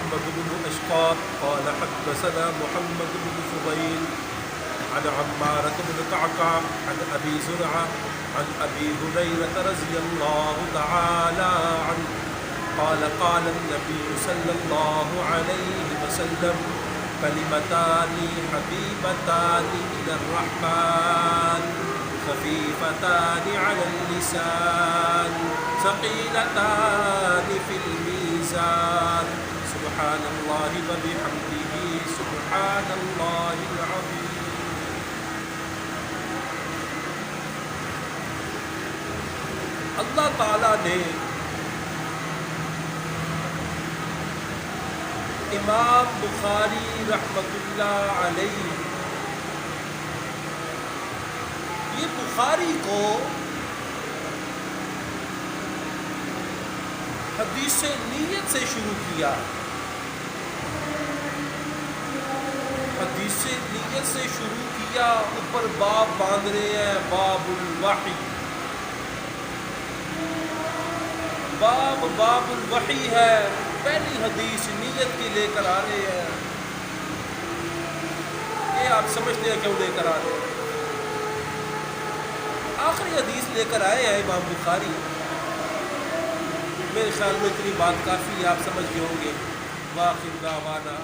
أحمد بن أشقاط قال حدثنا محمد بن فضيل عن عمارة بن قعقاع عن أبي زرعة عن أبي هريرة رضي الله تعالى عنه قال قال النبي صلى الله عليه وسلم كلمتان حبيبتان إلى الرحمن خفيفتان على اللسان ثقيلتان في الميزان سبحان الله وبحمده سبحان الله العظيم. اللہ تعالیٰ نے امام بخاری رحمۃ اللہ علیہ یہ بخاری کو حدیث نیت سے شروع کیا. حدیث نیت سے شروع کیا. اوپر باب باندھ رہے ہیں باب الوحی. باب الوحی ہے. پہلی حدیث نیت کی لے کر آ رہے ہیں. یہ آپ سمجھتے ہیں کیوں لے کر آ رہے ہیں. آخری حدیث لے کر آئے ہیں امام بخاری. میرے خیال میں اتنی بات کافی آپ سمجھ گئے ہوں گے. واخر دعوانا